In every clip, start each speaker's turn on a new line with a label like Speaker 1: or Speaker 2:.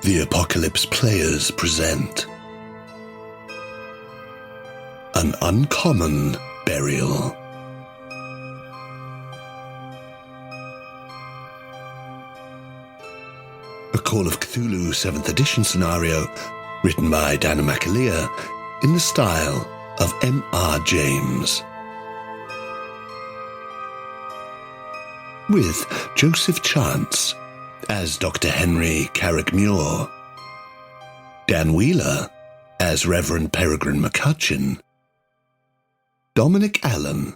Speaker 1: The Apocalypse Players present An Uncommon Burial. A Call of Cthulhu 7th edition scenario written by Danann McAleer in the style of M.R. James. With Joseph Chance as Dr. Henry Carraig-Muire, Dan Wheeler as Reverend Perregrine McCutcheon, Dominic Allen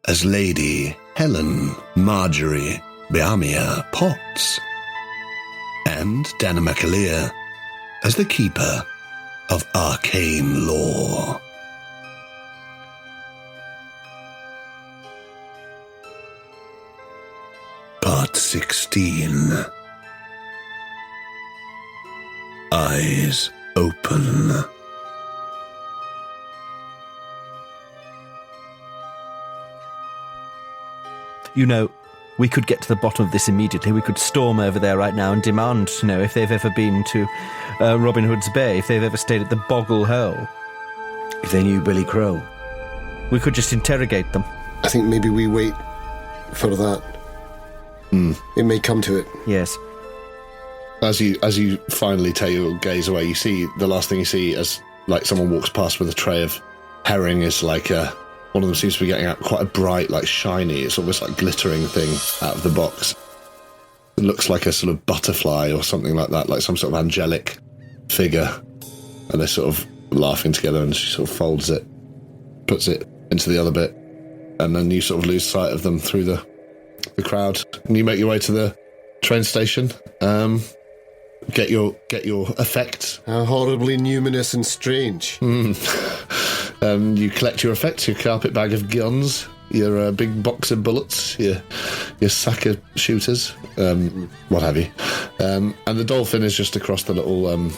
Speaker 1: as Lady Helen Marjorie Bjarmia Potts, and Danann McAleer as the Keeper of Arcane Lore. Part 16. Eyes open.
Speaker 2: You know, we could get to the bottom of this immediately. We could storm over there right now and demand to know if they've ever been to Robin Hood's Bay, if they've ever stayed at the Boggle Hole.
Speaker 3: If they knew Billy Crow.
Speaker 2: We could just interrogate them.
Speaker 4: I think maybe we wait for that. It may come to it.
Speaker 2: Yes.
Speaker 5: As you finally take your gaze away, you see the last thing you see as like someone walks past with a tray of herring is like one of them seems to be getting out quite a bright, like shiny, it's almost like glittering thing out of the box. It looks like a sort of butterfly or something like that, like some sort of angelic figure. And they're sort of laughing together, and she sort of folds it, puts it into the other bit, and then you sort of lose sight of them through the crowd, and you make your way to the train station. Get your effects.
Speaker 4: How horribly numinous and strange.
Speaker 5: You collect your effects, your carpet bag of guns, your big box of bullets, your sack of shooters, what have you. And the dolphin is just across the little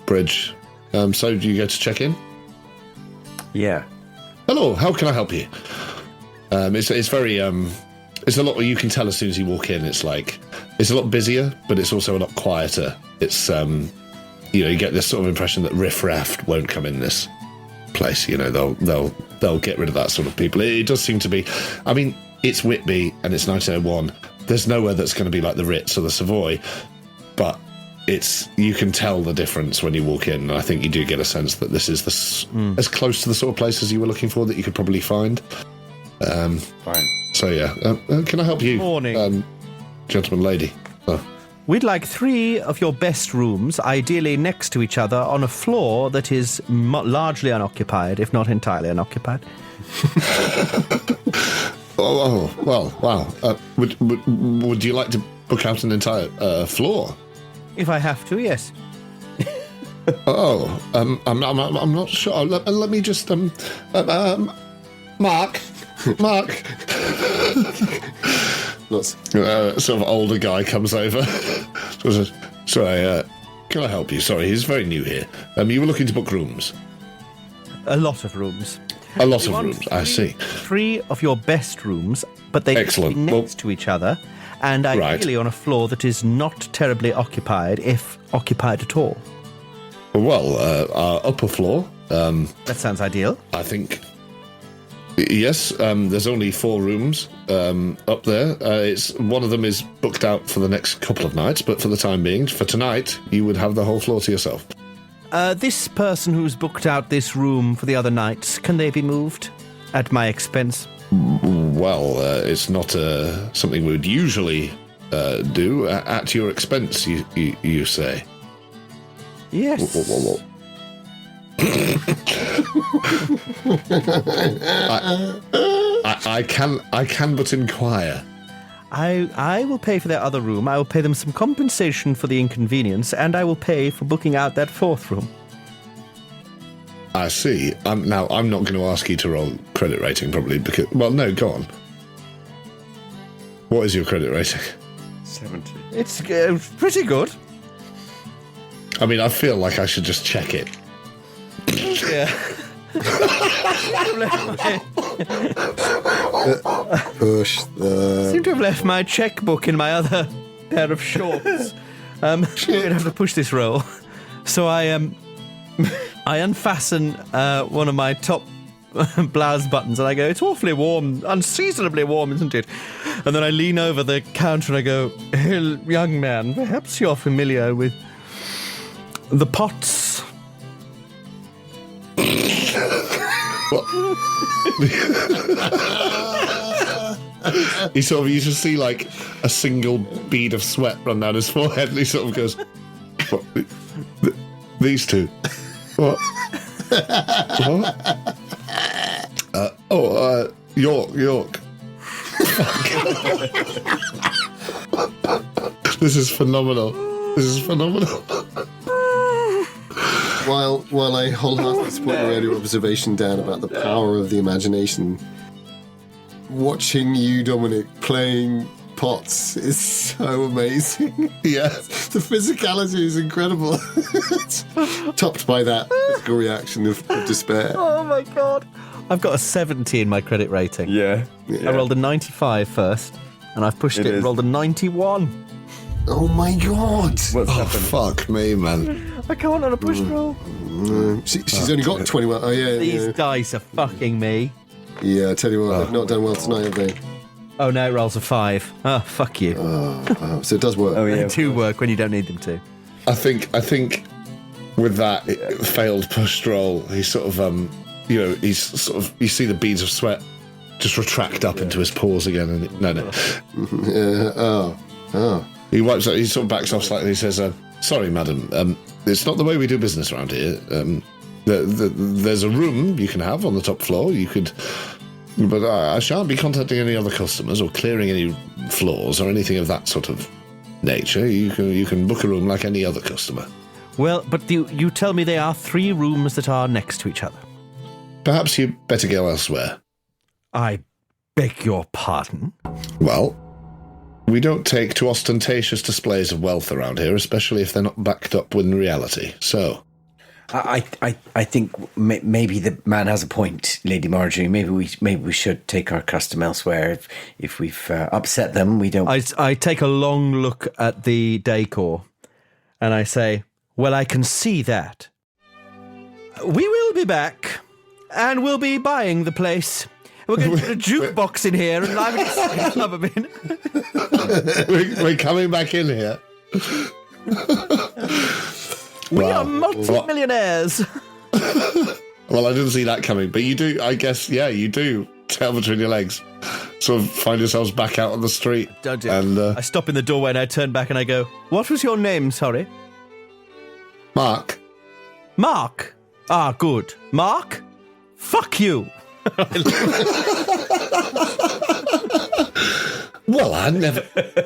Speaker 5: bridge. So do you go to check in?
Speaker 3: Yeah.
Speaker 5: Hello, how can I help you? It's very it's a lot where you can tell as soon as you walk in. It's like it's a lot busier, but it's also a lot quieter. It's you get this sort of impression that riff-raff won't come in this place. You know, they'll get rid of that sort of people. It does seem to be. I mean, it's Whitby and it's 1901. There's nowhere that's going to be like the Ritz or the Savoy, but you can tell the difference when you walk in. And I think you do get a sense that this is as close to the sort of place as you were looking for that you could probably find.
Speaker 3: Fine.
Speaker 5: So yeah, can I help you?
Speaker 2: Morning.
Speaker 5: Gentleman, lady. Oh.
Speaker 2: We'd like 3 of your best rooms, ideally next to each other, on a floor that is largely unoccupied, if not entirely unoccupied.
Speaker 5: Oh, well, wow. Would you like to book out an entire floor?
Speaker 2: If I have to, yes.
Speaker 5: I'm not sure. Let me just Mark. Sort of older guy comes over. Sorry, can I help you? Sorry, he's very new here. You were looking to book rooms.
Speaker 2: A lot of rooms.
Speaker 5: A lot of rooms, I see.
Speaker 2: 3 of your best rooms, but they
Speaker 5: Excellent.
Speaker 2: be next to each other, and ideally on a floor that is not terribly occupied, if occupied at all.
Speaker 5: Well, our upper floor.
Speaker 2: That sounds ideal.
Speaker 5: I think. Yes, there's only 4 rooms up there. One of them is booked out for the next couple of nights, but for the time being, for tonight, you would have the whole floor to yourself.
Speaker 2: This person who's booked out this room for the other nights, can they be moved at my expense?
Speaker 5: Well, it's not something we would usually do at your expense, you say?
Speaker 2: Yes.
Speaker 5: What? I can but inquire.
Speaker 2: I will pay for their other room. I will pay them some compensation for the inconvenience, and I will pay for booking out that 4th room.
Speaker 5: I see. Now, I'm not going to ask you to roll credit rating, probably, because... Well, no, go on. What is your credit rating?
Speaker 3: 70.
Speaker 2: It's pretty good.
Speaker 5: I mean, I feel like I should just check it.
Speaker 2: Yeah.
Speaker 4: Push the...
Speaker 2: I seem to have left my checkbook in my other pair of shorts. We're going to have to push this roll. So I unfasten one of my top blouse buttons and I go, it's awfully warm, unseasonably warm, isn't it? And then I lean over the counter and I go, hey, young man, perhaps you're familiar with the pots.
Speaker 5: You just see like a single bead of sweat run down his forehead, and he sort of goes, "What? These two? What? What? York. This is phenomenal.
Speaker 4: While I wholeheartedly support your earlier observation, Dan, about the power of the imagination, watching you, Dominic, playing pots is so amazing.
Speaker 5: Yeah.
Speaker 4: The physicality is incredible. Topped by that physical reaction of despair.
Speaker 2: Oh my God. I've got a 70 in my credit rating.
Speaker 3: Yeah.
Speaker 2: I rolled a 95 first, and I've pushed it, rolled a 91.
Speaker 4: Oh my God.
Speaker 3: What's happened?
Speaker 5: Fuck me, man.
Speaker 2: I can't on a push roll.
Speaker 4: She's only got 21. Oh, yeah.
Speaker 2: These dice are fucking me.
Speaker 4: Yeah, I tell you what, they've not done well tonight, have they?
Speaker 2: Oh, no, it rolls a 5. Oh, fuck you.
Speaker 4: So it does work.
Speaker 3: Oh, yeah.
Speaker 2: They do work when you don't need them to.
Speaker 5: I think with that failed push roll, he's sort of he's sort of, you see the beads of sweat just retract up into his paws again, and no. He wipes up. He sort of backs off slightly. He says, "Sorry, madam. It's not the way we do business around here. There's a room you can have on the top floor. You could, but I shan't be contacting any other customers or clearing any floors or anything of that sort of nature. You can book a room like any other customer."
Speaker 2: Well, but you tell me there are 3 rooms that are next to each other.
Speaker 5: Perhaps you'd better go elsewhere.
Speaker 2: I beg your pardon?
Speaker 5: Well, we don't take to ostentatious displays of wealth around here, especially if they're not backed up with reality. So,
Speaker 3: I think maybe the man has a point, Lady Marjorie. Maybe we should take our custom elsewhere. If we've upset them, we don't.
Speaker 2: I take a long look at the decor, and I say, "Well, I can see that. We will be back, and we'll be buying the place. We're going to put a jukebox in here, and I'm going to club them in."
Speaker 5: we're coming back in here.
Speaker 2: We are multi-millionaires.
Speaker 5: Well, I didn't see that coming, but you do, I guess, yeah, you do, tail between your legs, sort of find yourselves back out on the street.
Speaker 2: Don't do
Speaker 5: and,
Speaker 2: I stop in the doorway and I turn back and I go, "What was your name, sorry?"
Speaker 5: Mark.
Speaker 2: Mark? Ah, good. Mark? Fuck you.
Speaker 5: Well, I never...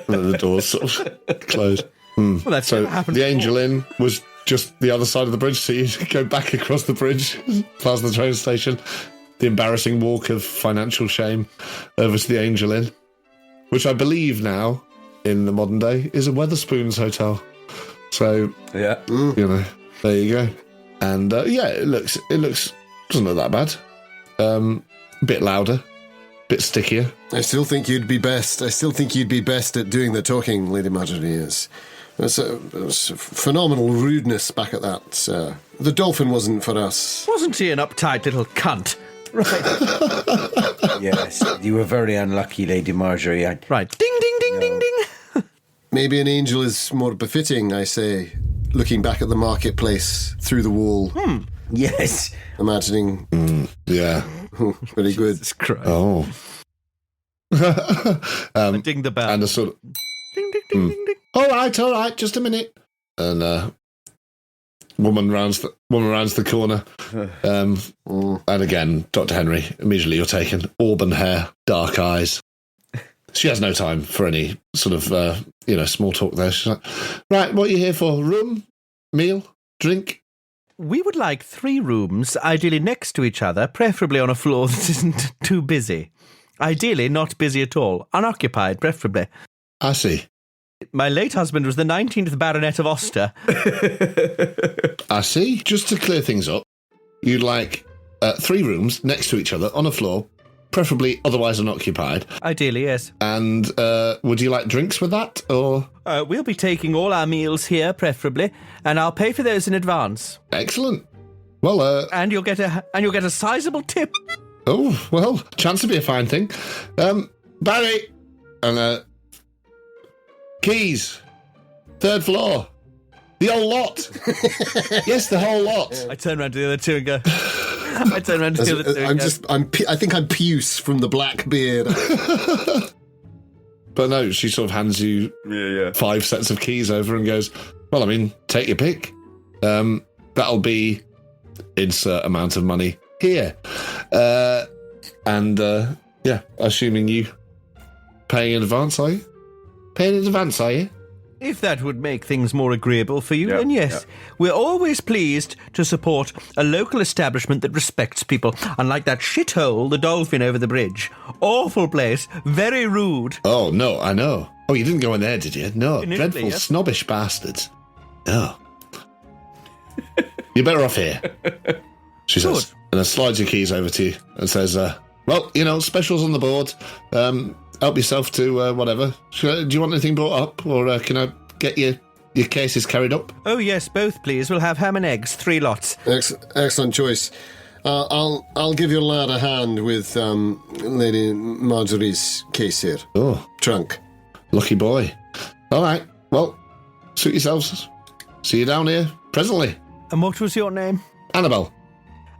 Speaker 5: the door's sort of closed.
Speaker 2: Well, that's
Speaker 5: So
Speaker 2: never happened
Speaker 5: the
Speaker 2: before.
Speaker 5: Angel Inn was just the other side of the bridge, so you go back across the bridge, past the train station, the embarrassing walk of financial shame over to the Angel Inn, which I believe now, in the modern day, is a Weatherspoons hotel. So,
Speaker 3: Yeah.
Speaker 5: there you go. And it looks doesn't look that bad. Bit louder, bit stickier.
Speaker 4: I still think you'd be best at doing the talking, Lady Marjorie. Is. There's a phenomenal rudeness back at that. The dolphin wasn't for us.
Speaker 2: Wasn't he an uptight little cunt? Right.
Speaker 3: Yes, you were very unlucky, Lady Marjorie.
Speaker 2: Right. Ding, ding, ding, ding, ding.
Speaker 4: Maybe an angel is more befitting, I say, looking back at the marketplace through the wall.
Speaker 3: Yes.
Speaker 4: Imagining.
Speaker 5: Yeah.
Speaker 4: Very good.
Speaker 2: Jesus Christ.
Speaker 5: Oh.
Speaker 2: Ding the bell.
Speaker 5: And a sort of...
Speaker 2: Ding, ding, ding, ding, ding.
Speaker 5: All right, just a minute. And woman rounds the corner. And again, Dr. Henry, immediately you're taken. Auburn hair, dark eyes. She has no time for any sort of, small talk there. She's like, "Right, what are you here for? Room? Meal? Drink?"
Speaker 2: We would like 3 rooms, ideally next to each other, preferably on a floor that isn't too busy. Ideally not busy at all. Unoccupied, preferably.
Speaker 5: I see.
Speaker 2: My late husband was the 19th Baronet of Oster.
Speaker 5: I see. Just to clear things up, you'd like 3 rooms next to each other on a floor, preferably otherwise unoccupied.
Speaker 2: Ideally, yes.
Speaker 5: And would you like drinks with that, or?
Speaker 2: We'll be taking all our meals here, preferably, and I'll pay for those in advance.
Speaker 5: Excellent. Well,
Speaker 2: and you'll get a sizable tip.
Speaker 5: Oh, well, chance to be a fine thing. Barry, and keys, 3rd floor, the whole lot. Yes, the whole lot.
Speaker 2: I turn around to the other two and go. I turn around to the other two.
Speaker 4: I think I'm Puce from the Black Beard.
Speaker 5: But no, she sort of hands you 5 sets of keys over and goes, well, I mean, take your pick. That'll be insert amount of money here. Assuming you paying in advance, are you? Paying in advance, are you?
Speaker 2: If that would make things more agreeable for you, then yes. We're always pleased to support a local establishment that respects people, unlike that shithole, the Dolphin over the bridge. Awful place, very rude.
Speaker 5: Oh, no, I know. Oh, you didn't go in there, did you? No,
Speaker 2: Initially,
Speaker 5: dreadful,
Speaker 2: yes.
Speaker 5: snobbish bastards. No. You're better off here, she says, and then slides your keys over to you and says, well, specials on the board. Help yourself to whatever. Do you want anything brought up, or can I get your cases carried up?
Speaker 2: Oh, yes, both, please. We'll have ham and eggs, 3 lots.
Speaker 4: Excellent choice. I'll give your lad a hand with Lady Marjorie's case here.
Speaker 5: Oh.
Speaker 4: Trunk.
Speaker 5: Lucky boy. All right. Well, suit yourselves. See you down here presently.
Speaker 2: And what was your name?
Speaker 5: Annabelle.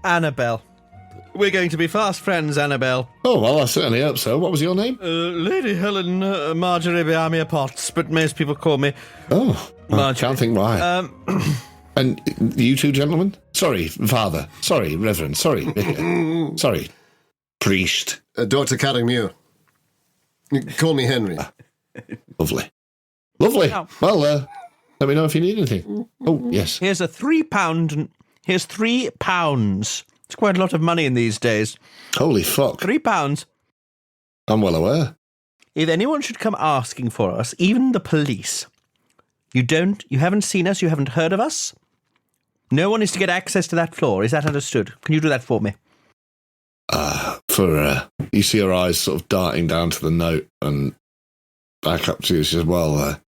Speaker 2: Annabelle. We're going to be fast friends, Annabelle.
Speaker 5: Oh, well, I certainly hope so. What was your name?
Speaker 2: Lady Helen Marjorie Bjarmia Potts, but most people call me
Speaker 5: I can't think why. And you two gentlemen? Sorry, father. Sorry, reverend. Sorry, vicar. Sorry, priest.
Speaker 4: Dr. Carraig-Muire. Call me Henry.
Speaker 5: Lovely. Lovely.
Speaker 2: Oh.
Speaker 5: Well, let me know if you need anything. Oh, yes.
Speaker 2: Here's Here's £3. It's quite a lot of money in these days.
Speaker 5: Holy fuck.
Speaker 2: £3.
Speaker 5: I'm well aware.
Speaker 2: If anyone should come asking for us, even the police, you haven't seen us, you haven't heard of us, no one is to get access to that floor. Is that understood? Can you do that for me?
Speaker 5: You see her eyes sort of darting down to the note and back up to you. She says, well,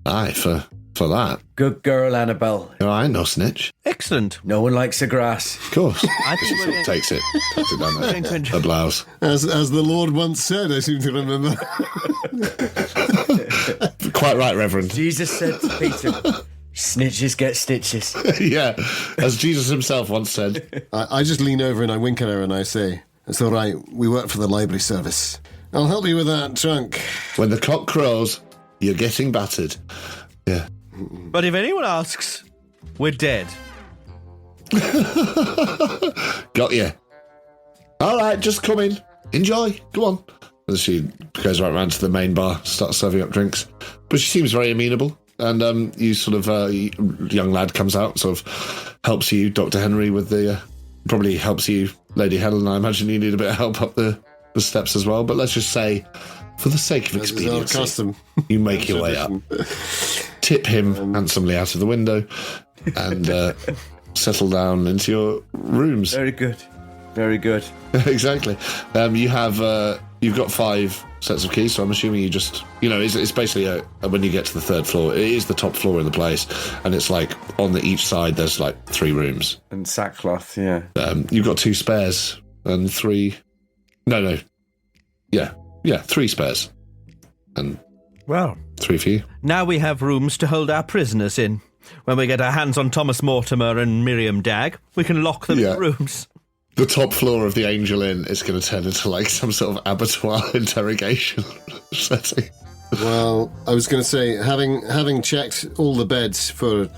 Speaker 5: aye, for that.
Speaker 3: Good girl, Annabelle.
Speaker 5: I ain't no snitch.
Speaker 2: Excellent.
Speaker 3: No one likes the grass.
Speaker 5: Of course.
Speaker 2: I think we're going
Speaker 5: Takes it down there. The blouse.
Speaker 4: As the Lord once said, I seem to remember.
Speaker 5: Quite right, Reverend.
Speaker 3: Jesus said to Peter, snitches get stitches.
Speaker 5: Yeah, as Jesus himself once said.
Speaker 4: I just lean over and I wink at her and I say, it's all right, we work for the library service. I'll help you with that trunk.
Speaker 5: When the cock crows, you're getting battered. Yeah.
Speaker 2: But if anyone asks, we're dead.
Speaker 5: Got you. All right, just come in. Enjoy. Go on. And she goes right round to the main bar, starts serving up drinks. But she seems very amenable. And you sort of, young lad comes out, sort of helps you, Dr. Henry, with the, probably helps you, Lady Helen. I imagine you need a bit of help up the steps as well. But let's just say, for the sake of expediency, you make your way up. Tip him handsomely out of the window and settle down into your rooms.
Speaker 3: Very good. Very good.
Speaker 5: Exactly. You've got 5 sets of keys, so I'm assuming you just, it's basically when you get to the 3rd floor, it is the top floor in the place, and it's like on each side there's like 3 rooms.
Speaker 3: And sackcloth, yeah.
Speaker 5: You've got 2 spares and 3... No. Yeah, 3 spares. And...
Speaker 2: Well,
Speaker 5: 3 for you.
Speaker 2: now we have rooms to hold our prisoners in. When we get our hands on Thomas Mortimer and Miriam Dagg, we can lock them in rooms.
Speaker 5: The top floor of the Angel Inn is going to turn into like some sort of abattoir interrogation setting.
Speaker 4: Well, I was going to say, having checked all the beds for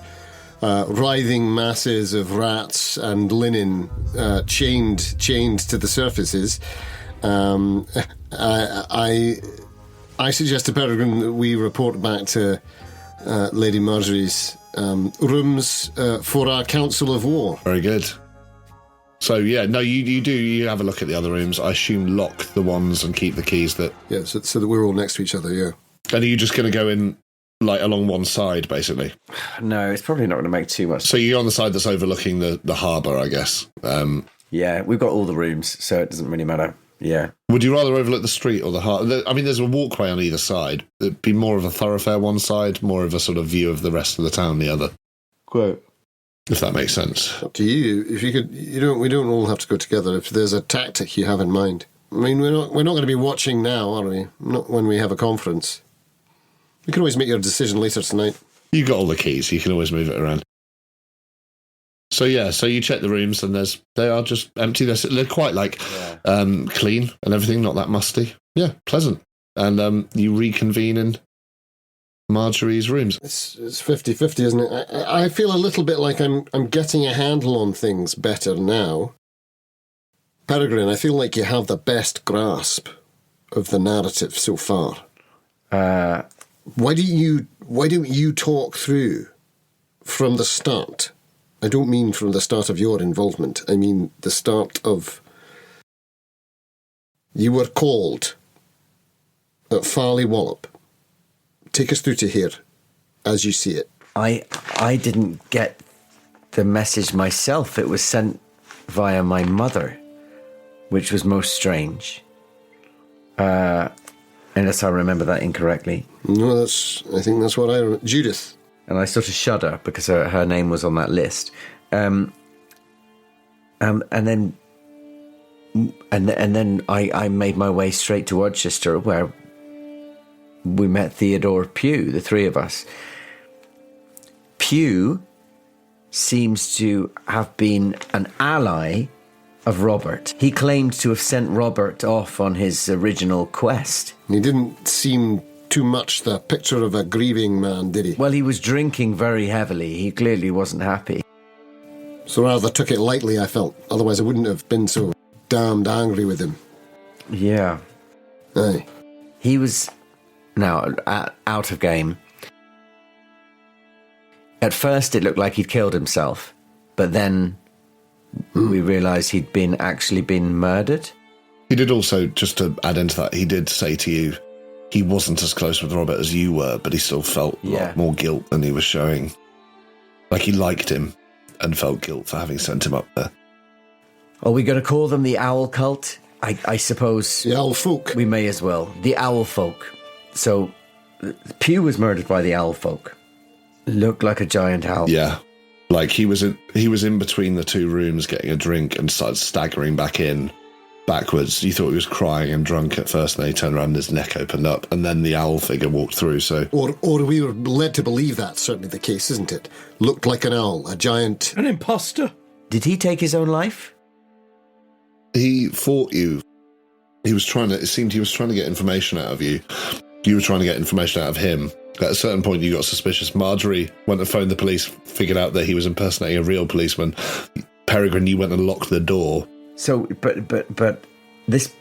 Speaker 4: writhing masses of rats and linen chained to the surfaces, I suggest to Perregrine that we report back to Lady Marjorie's rooms for our council of war.
Speaker 5: Very good. So, yeah, no, you have a look at the other rooms. I assume lock the ones and keep the keys that...
Speaker 4: Yeah, so that we're all next to each other, yeah.
Speaker 5: And are you just going to go in, like, along one side, basically?
Speaker 3: No, it's probably not going to make too much.
Speaker 5: So you're on the side that's overlooking the harbour, I guess.
Speaker 3: Yeah, we've got all the rooms, so it doesn't really matter. Yeah.
Speaker 5: Would you rather overlook the street or the heart? I mean, there's a walkway on either side. It'd be more of a thoroughfare one side, more of a sort of view of the rest of the town the other.
Speaker 2: Quote.
Speaker 5: If that makes sense.
Speaker 4: Up to you. If you could, we don't all have to go together. If there's a tactic you have in mind. I mean, we're not going to be watching now, are we? Not when we have a conference. You can always make your decision later tonight.
Speaker 5: You got all the keys. You can always move it around. So you check the rooms and they are just empty. They're quite clean and everything, not that musty. Yeah, pleasant. And you reconvene in Marjorie's rooms.
Speaker 4: It's 50-50, isn't it? I feel a little bit like I'm getting a handle on things better now. Perregrine, I feel like you have the best grasp of the narrative so far. Why don't you talk through from the start? I don't mean from the start of your involvement. I mean the start of... You were called at Farley Wallop. Take us through to here, as you see it.
Speaker 3: I didn't get the message myself. It was sent via my mother, which was most strange. Unless I remember that incorrectly.
Speaker 4: No, I think that's what I remember. Judith.
Speaker 3: And I sort of shudder because her name was on that list. And then I made my way straight to Rochester, where we met Theodore Pugh, the three of us. Pugh seems to have been an ally of Robert. He claimed to have sent Robert off on his original quest.
Speaker 4: He didn't seem too much the picture of a grieving man, did he?
Speaker 3: Well, he was drinking very heavily. He clearly wasn't happy.
Speaker 4: So rather took it lightly, I felt. Otherwise I wouldn't have been so damned angry with him.
Speaker 3: Yeah.
Speaker 4: Aye.
Speaker 3: He was now out of game. At first it looked like he'd killed himself, but then we realised he'd actually been murdered.
Speaker 5: He did also, just to add into that, he did say to you he wasn't as close with Robert as you were, but he still felt a lot more guilt than he was showing. Like he liked him and felt guilt for having sent him up there.
Speaker 3: Are we going to call them the Owl Cult? I suppose...
Speaker 4: The Owl Folk.
Speaker 3: We may as well. The Owl Folk. So, Pugh was murdered by the Owl Folk. Looked like a giant owl.
Speaker 5: Yeah. Like he was in between the two rooms getting a drink and started staggering backwards. You thought he was crying and drunk at first, and then he turned around and his neck opened up, and then the owl figure walked through. So,
Speaker 4: or we were led to believe that's certainly the case, isn't it? Looked like an owl, a giant...
Speaker 2: An imposter.
Speaker 3: Did he take his own life?
Speaker 5: He fought you. It seemed he was trying to get information out of you. You were trying to get information out of him. At a certain point, you got suspicious. Marjorie went and phoned the police, figured out that he was impersonating a real policeman. Perregrine, you went and locked the door.
Speaker 3: So, but this...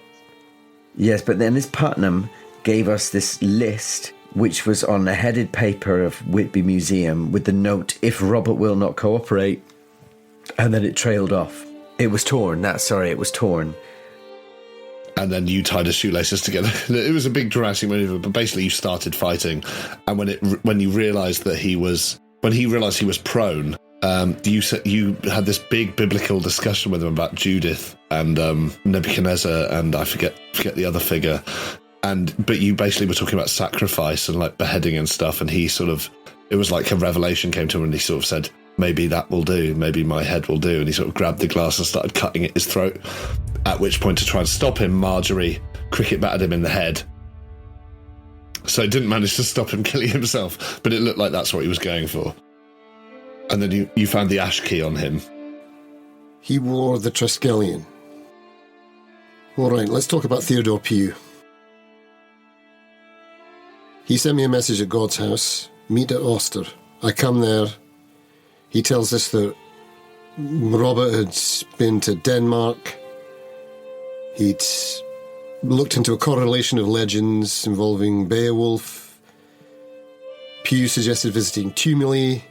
Speaker 3: Yes, but then this Putnam gave us this list, which was on a headed paper of Whitby Museum with the note, if Robert will not cooperate, and then it trailed off. It was torn. It was torn.
Speaker 5: And then you tied his shoelaces together. It was a big dramatic maneuver, but basically you started fighting. And when he realised that he was prone, you had this big biblical discussion with him about Judith and Nebuchadnezzar, and I forget the other figure. But you basically were talking about sacrifice and like beheading and stuff. And it was like a revelation came to him, and he sort of said, maybe that will do, maybe my head will do. And he sort of grabbed the glass and started cutting at his throat. At which point, to try and stop him, Marjorie cricket battered him in the head. So it didn't manage to stop him killing himself, but it looked like that's what he was going for. And then you found the ash key on him.
Speaker 4: He wore the Triskelion. All right, let's talk about Theodore Pugh. He sent me a message at God's house. Meet at Oster. I come there. He tells us that Robert had been to Denmark. He'd looked into a correlation of legends involving Beowulf. Pugh suggested visiting tumuli,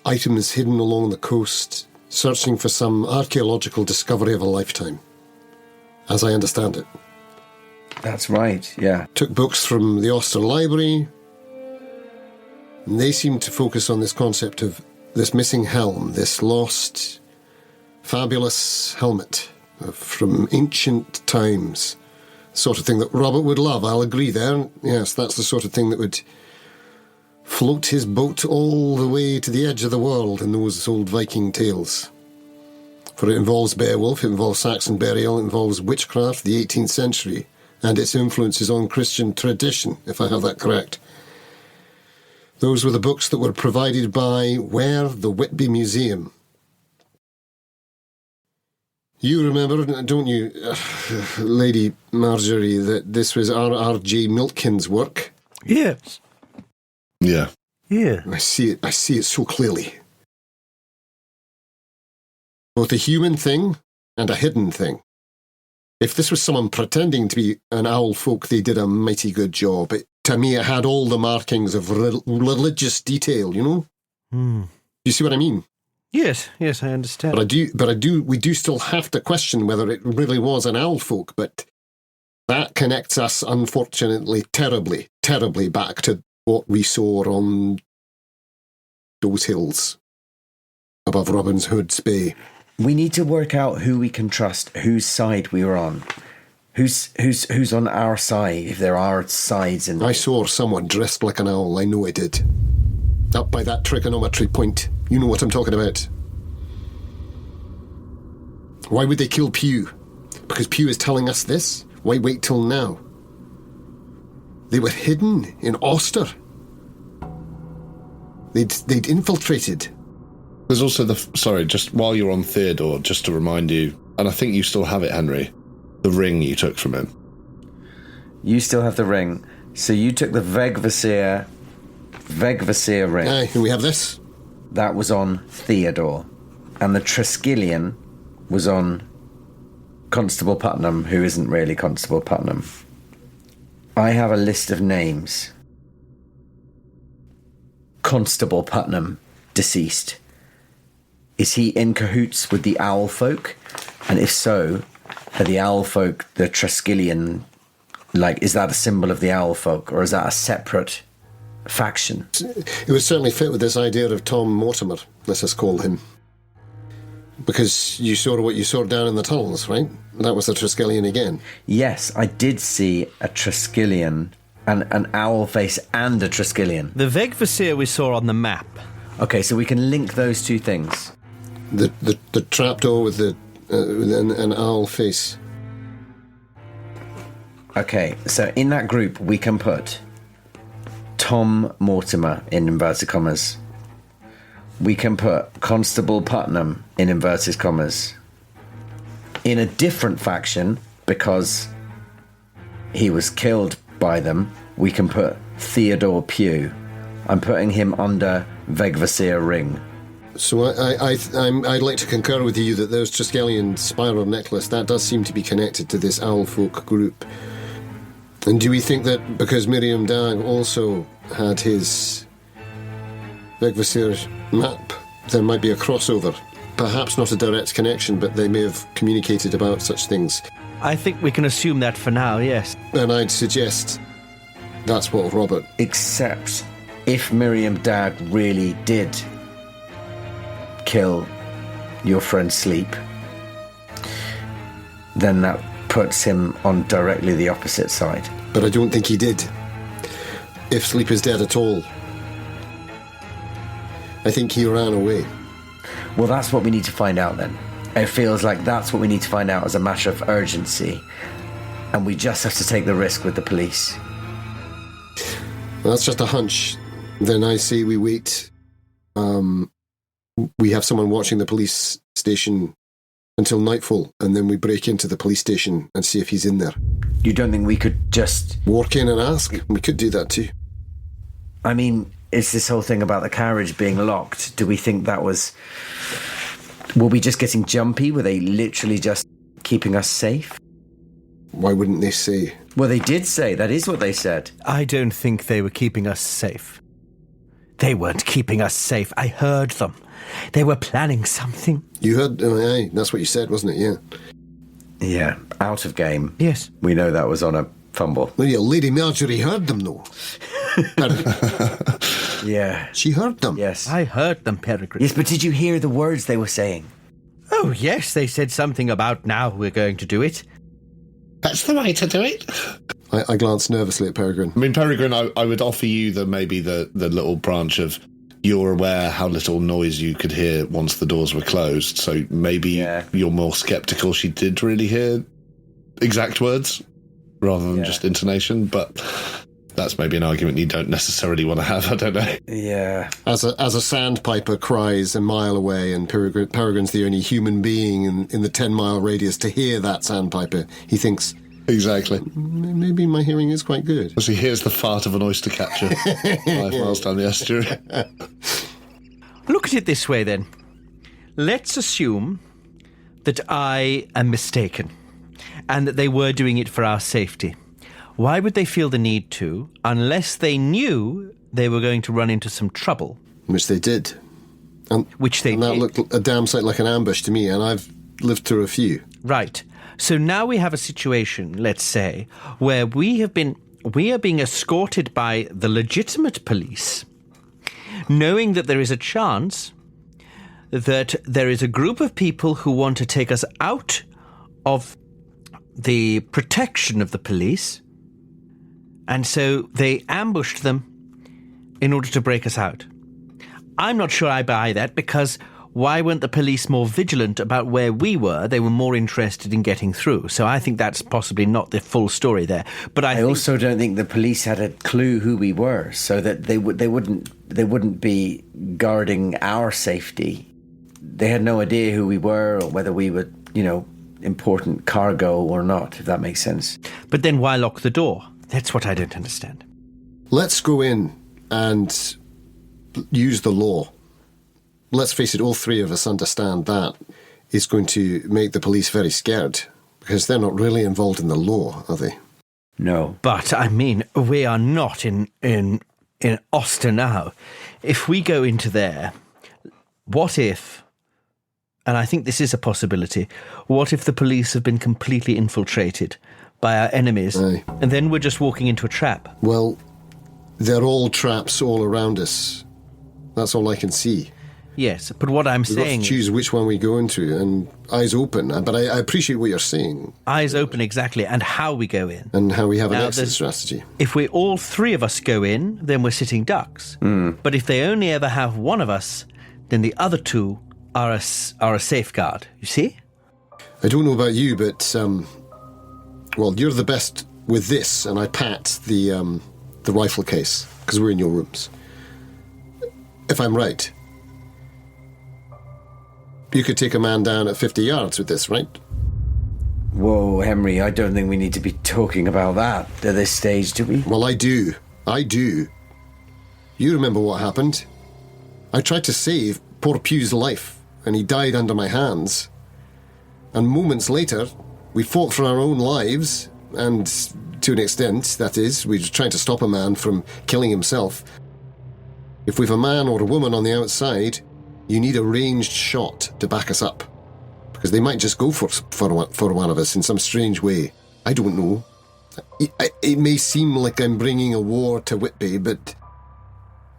Speaker 4: items hidden along the coast, searching for some archaeological discovery of a lifetime, as I understand it.
Speaker 3: That's right, yeah.
Speaker 4: Took books from the Oster Library, and they seemed to focus on this concept of this missing helm, this lost fabulous helmet from ancient times. Sort of thing that Robert would love, I'll agree there. Yes, that's the sort of thing that would float his boat all the way to the edge of the world in those old Viking tales. For it involves Beowulf, it involves Saxon burial, it involves witchcraft, the 18th century, and its influences on Christian tradition, if I have that correct. Those were the books that were provided by the Whitby Museum. You remember, don't you, Lady Marjorie, that this was R.R.J. Milton's work?
Speaker 6: Yes.
Speaker 5: Yeah.
Speaker 6: Yeah.
Speaker 4: I see it so clearly. Both a human thing and a hidden thing. If this was someone pretending to be an owl folk, they did a mighty good job. To me, it had all the markings of religious detail, you know? You see what I mean?
Speaker 2: Yes, I understand.
Speaker 4: We do still have to question whether it really was an owl folk, but that connects us, unfortunately, terribly, terribly back to what we saw on those hills above Robin Hood's Bay.
Speaker 3: We need to work out who we can trust, whose side we were on. Who's on our side, if there are sides in...
Speaker 4: I saw someone dressed like an owl, I know I did. Up by that trigonometry point. You know what I'm talking about. Why would they kill Pew? Because Pew is telling us this? Why wait till now? They were hidden in Ulster. They'd infiltrated.
Speaker 5: There's also just while you're on Theodore, just to remind you, and I think you still have it, Henry, the ring you took from him.
Speaker 3: You still have the ring. So you took the Vegvasir ring.
Speaker 4: Aye, and we have this.
Speaker 3: That was on Theodore. And the Triskelion was on Constable Putnam, who isn't really Constable Putnam. I have a list of names. Constable Putnam, deceased. Is he in cahoots with the owl folk? And if so, are the owl folk the Triskelion? Like, is that a symbol of the owl folk, or is that a separate faction?
Speaker 4: It would certainly fit with this idea of Tom Mortimer, let's just call him. Because you saw what you saw down in the tunnels, right? That was the Triskelion again.
Speaker 3: Yes, I did see a Triskelion, an owl face and a Triskelion.
Speaker 2: The Vegvasir we saw on the map.
Speaker 3: Okay, so we can link those two things.
Speaker 4: The trapdoor with an owl face.
Speaker 3: Okay, so in that group we can put Tom Mortimer in inverted commas. We can put Constable Putnam in inverted commas. In a different faction, because he was killed by them, we can put Theodore Pugh. I'm putting him under Vegvasir ring.
Speaker 4: So I'd like to concur with you that those Triskelion spiral necklace, that does seem to be connected to this owl folk group. And do we think that because Miriam Dag also had his Vegvasir map, there might be a crossover? Perhaps not a direct connection, but they may have communicated about such things.
Speaker 2: I think we can assume that for now, yes.
Speaker 4: And I'd suggest that's what Robert...
Speaker 3: Except if Miriam Dag really did kill your friend Sleep, then that puts him on directly the opposite side.
Speaker 4: But I don't think he did. If Sleep is dead at all, I think he ran away.
Speaker 3: Well, that's what we need to find out then. It feels like that's what we need to find out as a matter of urgency. And we just have to take the risk with the police.
Speaker 4: Well, that's just a hunch. Then I say we wait. We have someone watching the police station until nightfall, and then we break into the police station and see if he's in there.
Speaker 3: You don't think we could just...
Speaker 4: walk in and ask? We could do that too.
Speaker 3: I mean, it's this whole thing about the carriage being locked. Do we think that was... Were we just getting jumpy? Were they literally just keeping us safe?
Speaker 4: Why wouldn't they say?
Speaker 3: Well, they did say. That is what they said.
Speaker 2: I don't think they were keeping us safe. They weren't keeping us safe. I heard them. They were planning something.
Speaker 4: You heard? Aye, that's what you said, wasn't it? Yeah.
Speaker 3: Yeah, out of game.
Speaker 2: Yes.
Speaker 3: We know that was on a fumble.
Speaker 4: Well, yeah, Lady Marjorie heard them, though.
Speaker 3: Yeah.
Speaker 4: She heard them.
Speaker 3: Yes.
Speaker 2: I heard them, Perregrine.
Speaker 3: Yes, but did you hear the words they were saying?
Speaker 2: Oh, yes, they said something about now we're going to do it.
Speaker 5: That's the way to do it.
Speaker 4: I glanced nervously at Perregrine.
Speaker 5: I mean, Perregrine, I would offer you the little branch of you're aware how little noise you could hear once the doors were closed, so maybe you're more sceptical she did really hear exact words rather than just intonation, but that's maybe an argument you don't necessarily want to have, I don't know.
Speaker 3: Yeah.
Speaker 4: As a sandpiper cries a mile away and Peregrine's the only human being in the 10-mile radius to hear that sandpiper, he thinks...
Speaker 5: Exactly.
Speaker 4: Maybe my hearing is quite good.
Speaker 5: As he hears the fart of an oyster catcher 5 miles down the estuary.
Speaker 2: Look at it this way, then. Let's assume that I am mistaken and that they were doing it for our safety. Why would they feel the need to, unless they knew they were going to run into some trouble?
Speaker 4: Which they did. And that looked a damn sight like an ambush to me, and I've lived through a few.
Speaker 2: Right. So now we have a situation, let's say, where we are being escorted by the legitimate police, knowing that there is a chance that there is a group of people who want to take us out of the protection of the police, and so they ambushed them in order to break us out. I'm not sure I buy that, because why weren't the police more vigilant about where we were? They were more interested in getting through. So I think that's possibly not the full story there. But I
Speaker 3: also don't think the police had a clue who we were, so that they wouldn't be guarding our safety. They had no idea who we were or whether we were, important cargo or not, if that makes sense.
Speaker 2: But then why lock the door? That's what I don't understand.
Speaker 4: Let's go in and use the law. Let's face it, all three of us understand that is going to make the police very scared, because they're not really involved in the law, are they?
Speaker 3: No.
Speaker 2: But, I mean, we are not in Oster now. If we go into there, what if, and I think this is a possibility, what if the police have been completely infiltrated by our enemies,
Speaker 4: Aye.
Speaker 2: And then we're just walking into a trap?
Speaker 4: Well, they're all traps all around us. That's all I can see.
Speaker 2: Yes, but what I'm saying...
Speaker 4: We've got to choose which one we go into, and eyes open. But I appreciate what you're saying.
Speaker 2: Eyes open, exactly, and how we go in.
Speaker 4: And how we have an exit strategy.
Speaker 2: If we all three of us go in, then we're sitting ducks. But if they only ever have one of us, then the other two are a safeguard, you see?
Speaker 4: I don't know about you, but, you're the best with this, and I pat the rifle case, because we're in your rooms. If I'm right... You could take a man down at 50 yards with this, right?
Speaker 3: Whoa, Henry, I don't think we need to be talking about that at this stage, do we?
Speaker 4: Well, I do. You remember what happened. I tried to save poor Pugh's life, and he died under my hands. And moments later, we fought for our own lives, and to an extent, that is, we were trying to stop a man from killing himself. If we've a man or a woman on the outside... You need a ranged shot to back us up. Because they might just go for one of us in some strange way. I don't know. It may seem like I'm bringing a war to Whitby, but...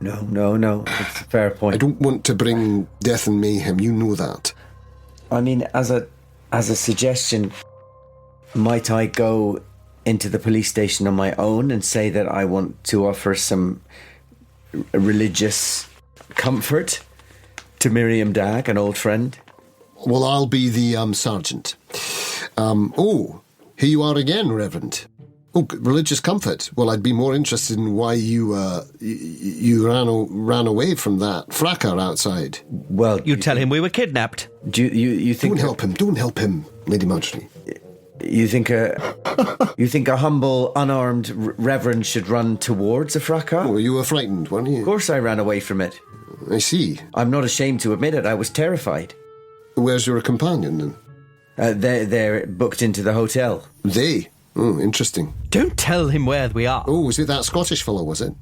Speaker 3: No. It's a fair point.
Speaker 4: I don't want to bring death and mayhem. You know that.
Speaker 3: I mean, as a suggestion, might I go into the police station on my own and say that I want to offer some religious comfort to Miriam Dag, an old friend?
Speaker 4: Well, I'll be the sergeant. Here you are again, Reverend. Oh, religious comfort. Well, I'd be more interested in why you ran away from that fracas outside.
Speaker 3: Well,
Speaker 2: you tell him we were kidnapped.
Speaker 3: Do you think?
Speaker 4: Don't help him, Lady Marjorie.
Speaker 3: You think a humble, unarmed reverend should run towards a fracas?
Speaker 4: Oh, you were frightened, weren't you?
Speaker 3: Of course I ran away from it.
Speaker 4: I see.
Speaker 3: I'm not ashamed to admit it. I was terrified.
Speaker 4: Where's your companion, then?
Speaker 3: They're booked into the hotel.
Speaker 4: They? Oh, interesting.
Speaker 2: Don't tell him where we are.
Speaker 4: Oh, was it that Scottish fellow, was it?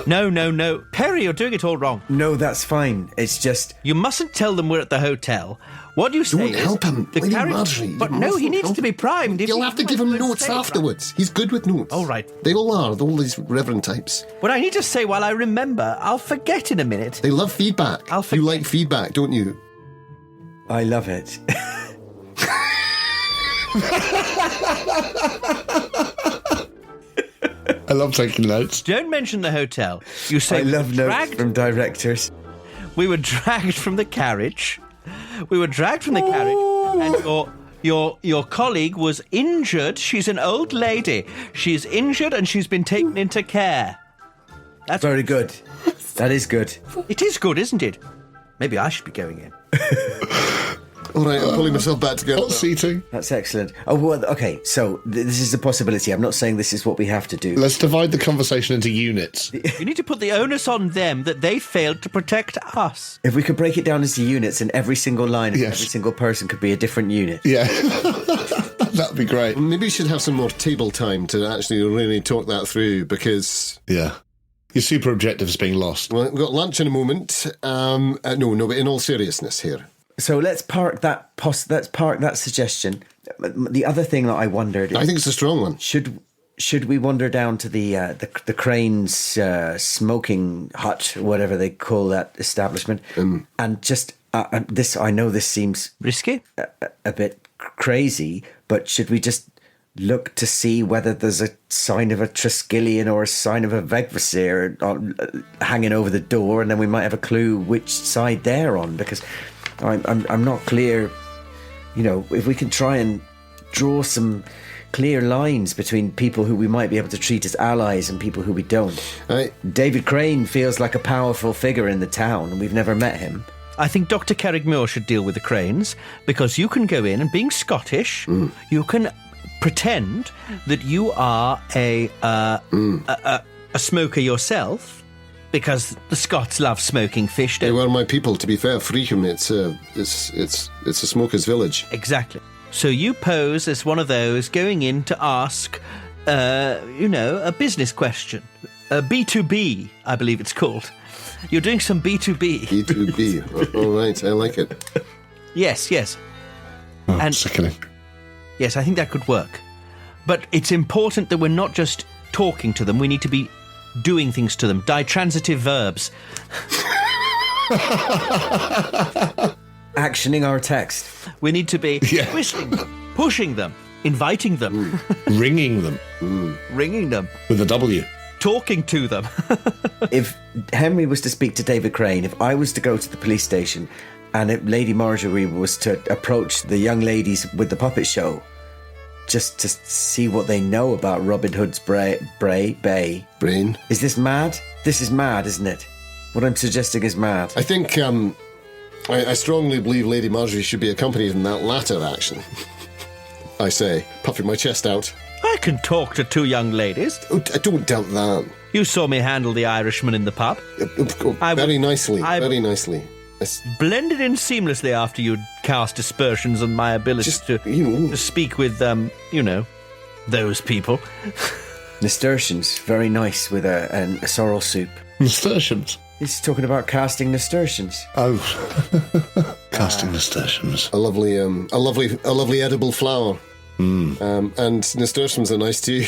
Speaker 2: No. Perry, you're doing it all wrong.
Speaker 3: No, that's fine. It's just...
Speaker 2: You mustn't tell them we're at the hotel. What you say
Speaker 4: Don't help him,
Speaker 2: the
Speaker 4: Lady
Speaker 2: carriage...
Speaker 4: Marjorie.
Speaker 2: But no, he needs to be primed.
Speaker 4: You'll have to give him notes afterwards. He's good with notes.
Speaker 2: All right.
Speaker 4: They all are, all these reverend types.
Speaker 2: What I need to say while I remember, I'll forget in a minute.
Speaker 4: They love feedback.
Speaker 2: I'll forget.
Speaker 4: You like feedback, don't you?
Speaker 3: I love it.
Speaker 5: I love taking notes.
Speaker 2: Don't mention the hotel. You say
Speaker 3: I love notes from directors.
Speaker 2: we were dragged from the carriage. And your colleague was injured. She's an old lady. She's injured and she's been taken into care. That's
Speaker 3: Very good. That is good.
Speaker 2: It is good, isn't it? Maybe I should be going in.
Speaker 4: All right, I'm pulling myself back together.
Speaker 5: Hot seating.
Speaker 3: That's excellent. Oh, well, okay, so this is a possibility. I'm not saying this is what we have to do.
Speaker 5: Let's divide the conversation into units.
Speaker 2: You need to put the onus on them that they failed to protect us.
Speaker 3: If we could break it down into units and every single line of
Speaker 5: Yes.
Speaker 3: every single person could be a different unit.
Speaker 5: Yeah. That'd be great.
Speaker 4: Maybe we should have some more table time to actually really talk that through, because
Speaker 5: Yeah. Your super objective is being lost.
Speaker 4: well, we've got lunch in a moment. No, but in all seriousness here.
Speaker 3: So let's park that suggestion. The other thing that I wondered is,
Speaker 4: I think it's a strong one.
Speaker 3: should we wander down to the Crane's smoking hut, whatever they call that establishment, and just this? I know this seems
Speaker 2: Risky?
Speaker 3: a bit crazy, but should we just look to see whether there's a sign of a Triskelion or a sign of a Vegvasir hanging over the door, and then we might have a clue which side they're on? Because I'm not clear. You know, if we can try and draw some clear lines between people who we might be able to treat as allies and people who we don't. David Crane feels like a powerful figure in the town, and we've never met him.
Speaker 2: I think Dr. Carraig-Muire should deal with the Cranes, because you can go in and, being Scottish, you can pretend that you are a smoker yourself, because the Scots love smoking fish.
Speaker 4: They
Speaker 2: Don't
Speaker 4: were my people, to be fair. Freeham, it's a smoker's village.
Speaker 2: Exactly. So you pose as one of those going in to ask, a business question. B2B, I believe it's called. You're doing some B2B.
Speaker 4: B2B. All right, I like it.
Speaker 2: Yes.
Speaker 5: Oh,
Speaker 2: And-
Speaker 5: sickening.
Speaker 2: Yes, I think that could work. But it's important that we're not just talking to them. We need to be doing things to them. Ditransitive verbs.
Speaker 3: Actioning our text.
Speaker 2: We need to be
Speaker 5: Yeah.
Speaker 2: twisting them, pushing them, inviting them,
Speaker 5: Ringing them
Speaker 2: ringing them,
Speaker 5: with a W.
Speaker 2: talking to them.
Speaker 3: If Henry was to speak to David Crane, if I was to go to the police station, and if Lady Marjorie was to approach the young ladies with the puppet show, just to see what they know about Robin Hood's Bay.
Speaker 4: Brain.
Speaker 3: Is this mad? This is mad, isn't it? What I'm suggesting is mad.
Speaker 4: I think I strongly believe Lady Marjorie should be accompanied in that latter action. I say, puffing my chest out.
Speaker 2: I can talk to two young ladies.
Speaker 4: Oh, I don't doubt that.
Speaker 2: You saw me handle the Irishman in the pub.
Speaker 4: Very nicely.
Speaker 2: I-
Speaker 4: Very nicely.
Speaker 2: Blended in seamlessly after you'd cast aspersions on my ability
Speaker 4: Just,
Speaker 2: to speak with, those people.
Speaker 3: Nasturtiums, very nice with a sorrel soup.
Speaker 5: Nasturtiums.
Speaker 3: He's talking about casting nasturtiums.
Speaker 5: Oh. Casting nasturtiums.
Speaker 4: a lovely edible flower. And nasturtiums are nice too.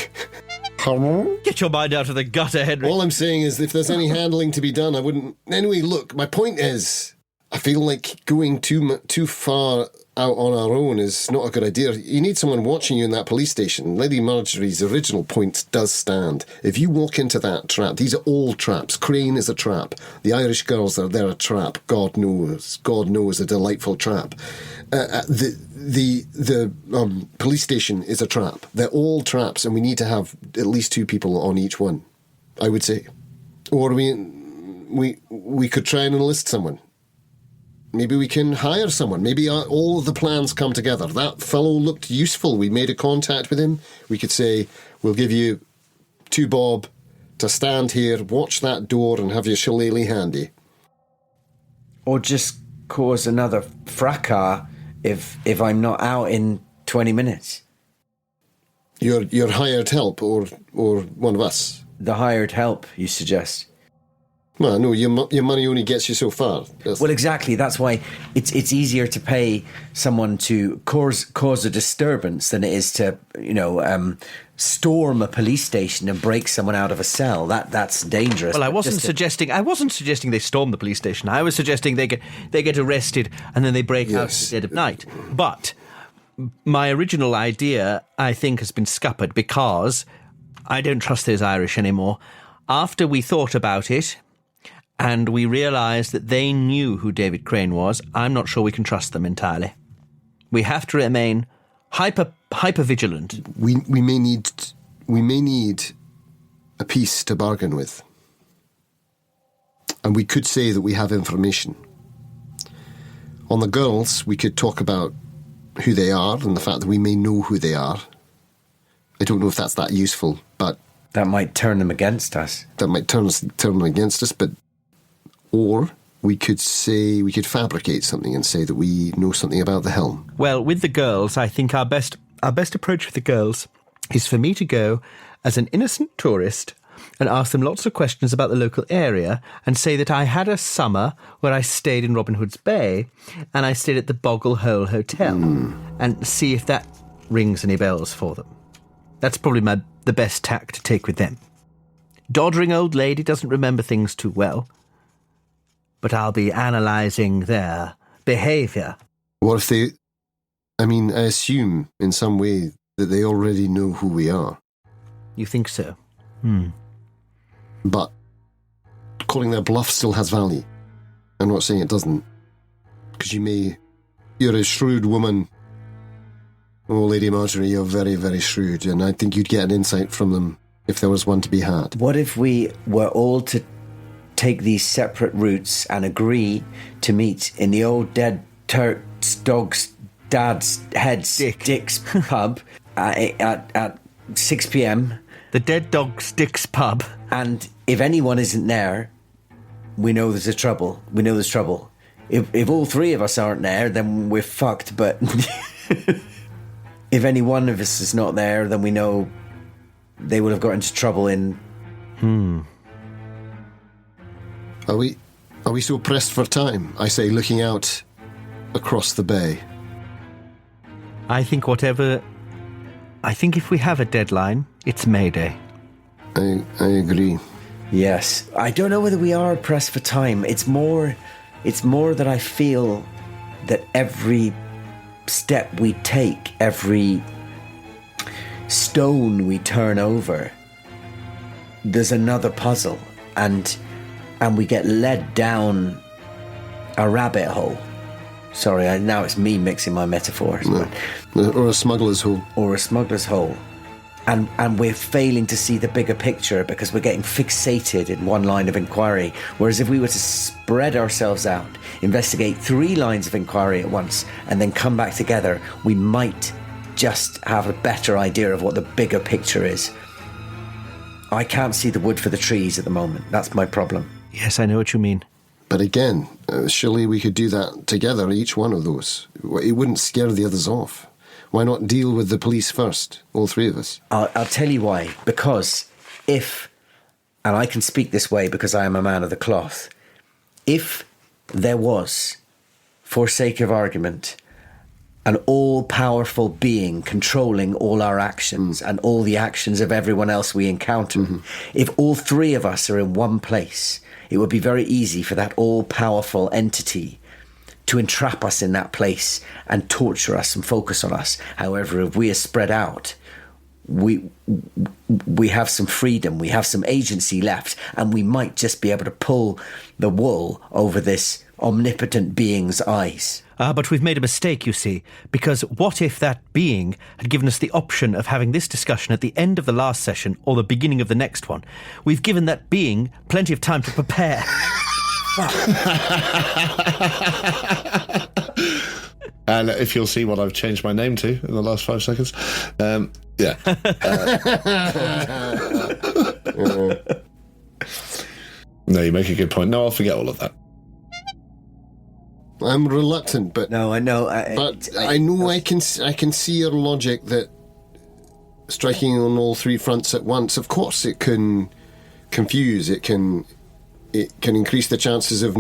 Speaker 2: Get your mind out of the gutter, Henry.
Speaker 4: All I'm saying is, if there's any handling to be done, I wouldn't. Anyway, look, my point is, I feel like going too far out on our own is not a good idea. You need someone watching you in that police station. Lady Marjorie's original point does stand. If you walk into that trap, these are all traps. Crane is a trap. The Irish girls, they're a trap. God knows, a delightful trap. The police station is a trap. They're all traps, and we need to have at least two people on each one, I would say. Or we could try and enlist someone. Maybe we can hire someone. Maybe all of the plans come together. That fellow looked useful. We made a contact with him. We could say, we'll give you 2 bob to stand here, watch that door, and have your shillelagh handy.
Speaker 3: Or just cause another fracas if I'm not out in 20 minutes.
Speaker 4: Your hired help or one of us.
Speaker 3: The hired help, you suggest.
Speaker 4: Well, no, your money only gets you so far.
Speaker 3: Well, exactly. That's why it's easier to pay someone to cause a disturbance than it is to, storm a police station and break someone out of a cell. That's dangerous.
Speaker 2: Well, I wasn't suggesting they storm the police station. I was suggesting they get arrested and then they break out at the dead of night. But my original idea, I think, has been scuppered because I don't trust those Irish anymore. After we thought about it and we realised that they knew who David Crane was, I'm not sure we can trust them entirely. We have to remain hyper vigilant.
Speaker 4: We may need a piece to bargain with. And we could say that we have information. On the girls, we could talk about who they are and the fact that we may know who they are. I don't know if that's that useful, but
Speaker 3: that might turn them against us.
Speaker 4: That might turn them against us, or we could fabricate something and say that we know something about the helm.
Speaker 2: Well, with the girls, I think our best approach with the girls is for me to go as an innocent tourist and ask them lots of questions about the local area and say that I had a summer where I stayed in Robin Hood's Bay and I stayed at the Boggle Hole Hotel and see if that rings any bells for them. That's probably the best tack to take with them. Doddering old lady doesn't remember things too well, but I'll be analysing their behaviour.
Speaker 4: What if they... I assume in some way that they already know who we are.
Speaker 2: You think so?
Speaker 4: But calling their bluff still has value. I'm not saying it doesn't. Because you're a shrewd woman. Oh, Lady Marjorie, you're very, very shrewd, and I think you'd get an insight from them if there was one to be had.
Speaker 3: What if we were all to take these separate routes and agree to meet in the old dead Turk's dog's dad's head's Dick's pub at 6 p.m.
Speaker 2: The Dead Dog's Dick's pub.
Speaker 3: And if anyone isn't there, we know there's trouble. If all three of us aren't there, then we're fucked, but... If any one of us is not there, then we know they would have got into trouble in...
Speaker 4: Are we so pressed for time? I say, looking out across the bay.
Speaker 2: I think if we have a deadline, it's May Day.
Speaker 4: I agree.
Speaker 3: Yes. I don't know whether we are pressed for time. It's more that I feel that every step we take, every stone we turn over, there's another puzzle, and we get led down a rabbit hole. Sorry, now it's me mixing my metaphors.
Speaker 4: No. Or a smuggler's hole.
Speaker 3: Or a smuggler's hole. And we're failing to see the bigger picture because we're getting fixated in one line of inquiry. Whereas if we were to spread ourselves out, investigate 3 lines of inquiry at once, and then come back together, we might just have a better idea of what the bigger picture is. I can't see the wood for the trees at the moment. That's my problem.
Speaker 2: Yes, I know what you mean.
Speaker 4: But again, surely we could do that together, each one of those. It wouldn't scare the others off. Why not deal with the police first, all 3 of us?
Speaker 3: I'll tell you why. Because if, and I can speak this way because I am a man of the cloth, if there was, for sake of argument, an all-powerful being controlling all our actions and all the actions of everyone else we encounter, if all 3 of us are in one place, it would be very easy for that all-powerful entity to entrap us in that place and torture us and focus on us. However, if we are spread out, we have some freedom, we have some agency left, and we might just be able to pull the wool over this omnipotent being's eyes.
Speaker 2: But we've made a mistake, you see, because what if that being had given us the option of having this discussion at the end of the last session or the beginning of the next one? We've given that being plenty of time to prepare.
Speaker 5: And if you'll see what I've changed my name to in the last 5 seconds. Yeah. No, you make a good point. No, I'll forget all of that.
Speaker 4: I'm reluctant, but
Speaker 3: no, I know.
Speaker 4: I can see your logic that striking on all 3 fronts at once. Of course, it can confuse. It can it can increase the chances of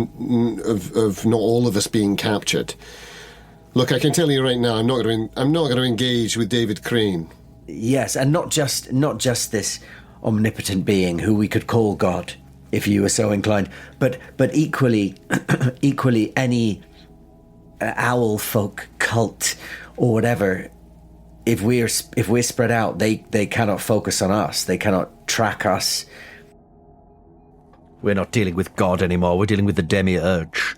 Speaker 4: not all of us being captured. Look, I can tell you right now, I'm not going to engage with David Crane.
Speaker 3: Yes, and not just this omnipotent being who we could call God, if you were so inclined, but equally any owl folk cult or whatever. If we're spread out, they cannot focus on us. They cannot track us.
Speaker 2: We're not dealing with God anymore. We're dealing with the demiurge.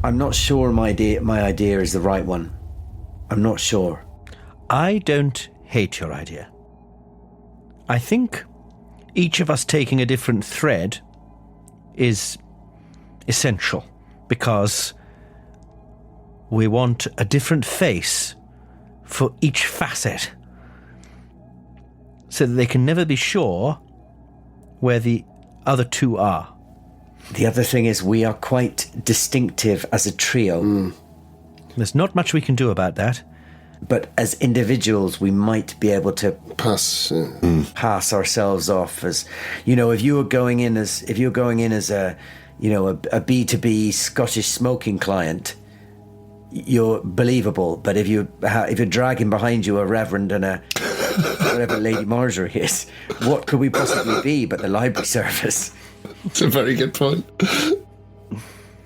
Speaker 3: I'm not sure my idea is the right one. I'm not sure.
Speaker 2: I don't hate your idea. I think each of us taking a different thread is essential, because we want a different face for each facet, so that they can never be sure where the other two are.
Speaker 3: The other thing is we are quite distinctive as a trio.
Speaker 2: There's not much we can do about that.
Speaker 3: But as individuals, we might be able to
Speaker 4: pass
Speaker 3: ourselves off as, if you were going in as a B2B Scottish smoking client, you're believable. But if you're dragging behind you a reverend and a whatever Lady Marjorie is, what could we possibly be but the library service?
Speaker 5: That's a very good point.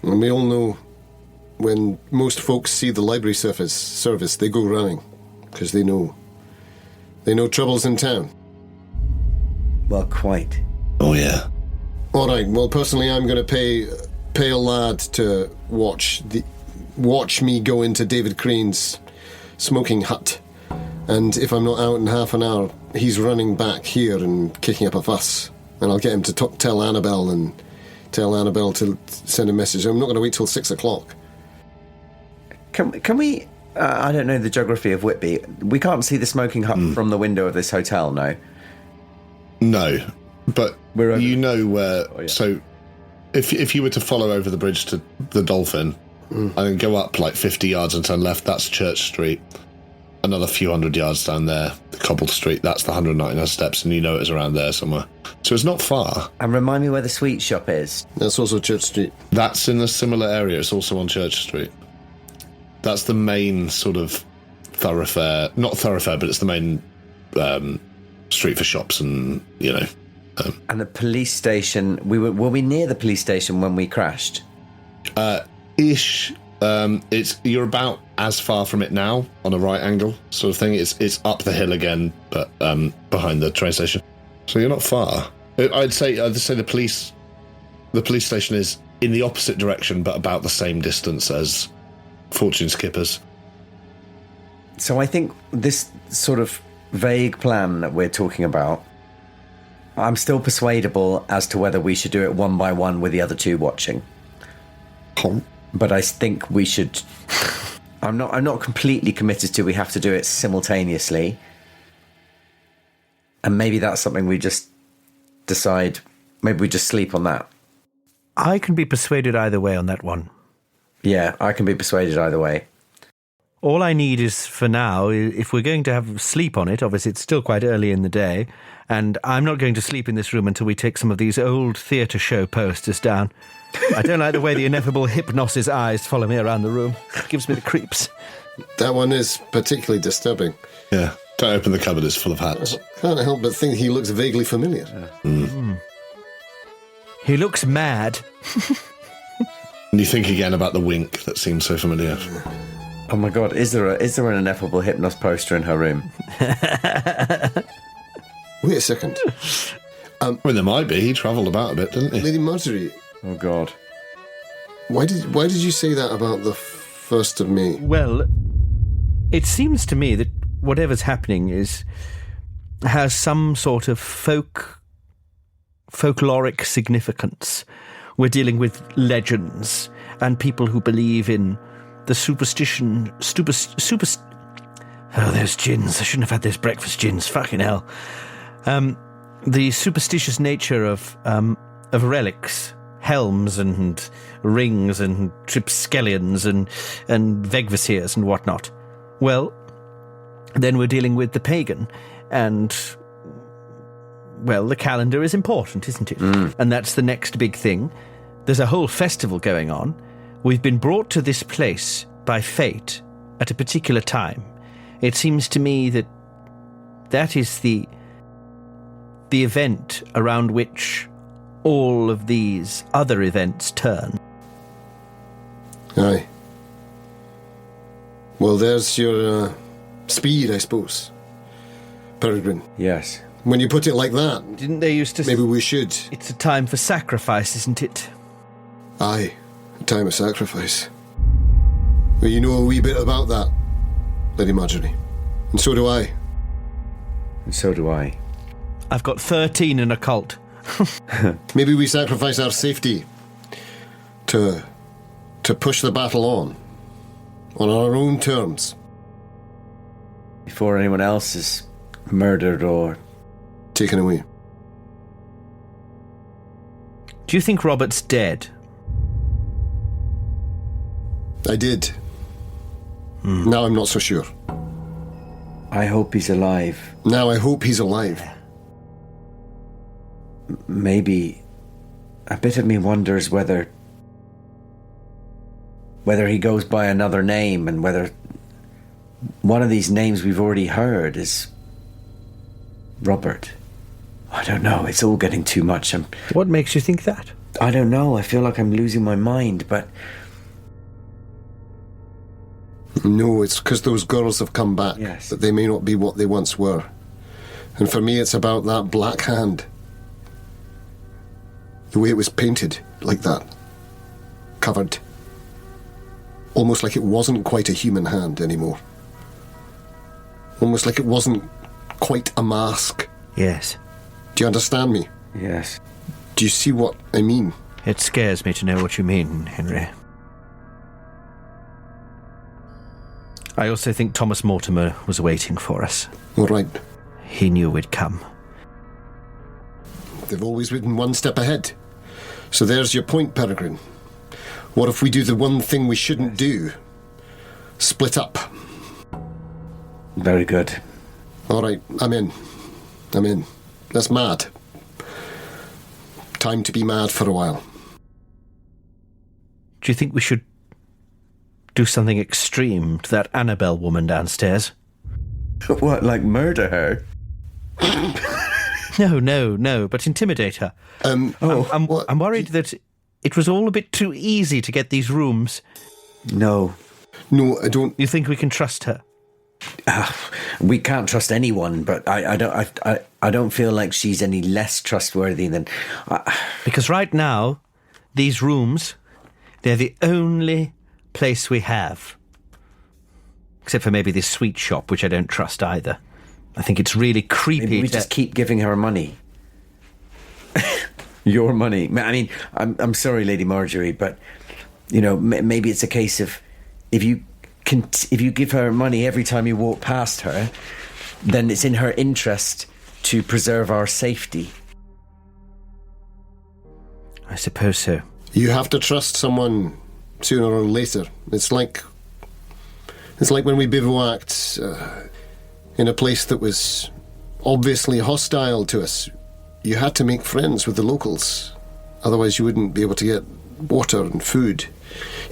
Speaker 4: And we all know, when most folks see the library service, they go running, because they know trouble's in town.
Speaker 3: Well, quite.
Speaker 5: Oh yeah.
Speaker 4: All right. Well, personally, I'm going to pay a lad to watch me go into David Crane's smoking hut, and if I'm not out in half an hour, he's running back here and kicking up a fuss, and I'll get him to tell Annabelle to send a message. I'm not going to wait till 6 o'clock.
Speaker 3: Can we... I don't know the geography of Whitby. We can't see the smoking hut from the window of this hotel, no?
Speaker 5: No, but
Speaker 3: where...
Speaker 5: Oh, yeah. So if you were to follow over the bridge to the Dolphin and then go up like 50 yards and turn left, that's Church Street. Another few hundred yards down there, the cobbled street, that's the 199 steps, and it's around there somewhere. So it's not far.
Speaker 3: And remind me where the sweet shop is.
Speaker 4: That's also Church Street.
Speaker 5: That's in a similar area. It's also on Church Street. That's the main sort of thoroughfare. Not thoroughfare, but it's the main street for shops and,
Speaker 3: And the police station, were we near the police station when we crashed?
Speaker 5: Ish. You're about as far from it now on a right angle sort of thing. It's up the hill again, but behind the train station. So you're not far. I'd say the police station is in the opposite direction, but about the same distance as Fortune Skippers.
Speaker 3: So I think this sort of vague plan that we're talking about, I'm still persuadable as to whether we should do it one by one with the other two watching. But I think we should... I'm not completely committed to we have to do it simultaneously. And maybe that's something we just decide... Maybe we just sleep on that.
Speaker 2: I can be persuaded either way on that one.
Speaker 3: Yeah, I can be persuaded either way.
Speaker 2: All I need is, for now, if we're going to have sleep on it, obviously it's still quite early in the day, and I'm not going to sleep in this room until we take some of these old theatre show posters down. I don't like the way the ineffable Hypnos's eyes follow me around the room. It gives me the creeps.
Speaker 4: That one is particularly disturbing.
Speaker 5: Yeah. Don't open the cupboard, it's full of hats.
Speaker 4: Can't help but think he looks vaguely familiar.
Speaker 2: He looks mad.
Speaker 5: And you think again about the wink that seems so familiar.
Speaker 3: Oh my God, is there an ineffable Hypnos poster in her room?
Speaker 4: Wait a second.
Speaker 5: There might be. He travelled about a bit, didn't he?
Speaker 4: Lady Marjorie.
Speaker 3: Oh God.
Speaker 4: Why did you say that about the 1st of May?
Speaker 2: Well, it seems to me that whatever's happening has some sort of folkloric significance. We're dealing with legends and people who believe in the superstition... Oh, those gins. I shouldn't have had those breakfast gins. Fucking hell. The superstitious nature of relics, helms and rings and tripskellions and vegvasirs and whatnot. Well, then we're dealing with the pagan and well, the calendar is important, isn't it? And that's the next big thing. There's a whole festival going on. We've been brought to this place by fate at a particular time. It seems to me that that is the event around which all of these other events turn.
Speaker 4: Aye. Well, there's your speed, I suppose. Perregrine.
Speaker 3: Yes.
Speaker 4: When you put it like that,
Speaker 2: Didn't they used to...
Speaker 4: maybe we should.
Speaker 2: It's a time for sacrifice, isn't it?
Speaker 4: Aye, a time of sacrifice. Well, you know a wee bit about that, Lady Marjorie. And so do I.
Speaker 3: And so do I.
Speaker 2: I've got 13 in occult.
Speaker 4: Maybe we sacrifice our safety to push the battle on our own terms.
Speaker 3: Before anyone else is murdered or...
Speaker 4: Taken away.
Speaker 2: Do you think Robert's dead?
Speaker 4: I did. Now I'm not so sure.
Speaker 3: I hope he's alive.
Speaker 4: Now I hope he's alive.
Speaker 3: Maybe a bit of me wonders whether he goes by another name, and whether one of these names we've already heard is Robert. I don't know. It's all getting too much.
Speaker 2: What makes you think that?
Speaker 3: I don't know. I feel like I'm losing my mind, but...
Speaker 4: No, it's because those girls have come back.
Speaker 3: Yes.
Speaker 4: But they may not be what they once were. And for me, it's about that black hand. The way it was painted, like that. Covered. Almost like it wasn't quite a human hand anymore. Almost like it wasn't quite a mask.
Speaker 2: Yes.
Speaker 4: Do you understand me?
Speaker 3: Yes.
Speaker 4: Do you see what I mean?
Speaker 2: It scares me to know what you mean, Henry. I also think Thomas Mortimer was waiting for us.
Speaker 4: All right.
Speaker 2: He knew we'd come.
Speaker 4: They've always been one step ahead. So there's your point, Perregrine. What if we do the one thing we shouldn't do? Split up.
Speaker 3: Very good.
Speaker 4: All right, I'm in. That's mad. Time to be mad for a while.
Speaker 2: Do you think we should do something extreme to that Annabelle woman downstairs?
Speaker 3: What, like murder her?
Speaker 2: No, but intimidate her. I'm worried that it was all a bit too easy to get these rooms.
Speaker 3: No.
Speaker 4: No, I don't.
Speaker 2: You think we can trust her?
Speaker 3: We can't trust anyone, but I don't feel like she's any less trustworthy than...
Speaker 2: Because right now, these rooms, they're the only place we have. Except for maybe this sweet shop, which I don't trust either. I think it's really creepy.
Speaker 3: Maybe we just keep giving her money. Your money. I mean, I'm sorry, Lady Marjorie, but, you know, maybe it's a case of if you give her money every time you walk past her, then it's in her interest to preserve our safety.
Speaker 2: I suppose so.
Speaker 4: You have to trust someone sooner or later. It's like when we bivouacked in a place that was obviously hostile to us. You had to make friends with the locals. Otherwise you wouldn't be able to get water and food.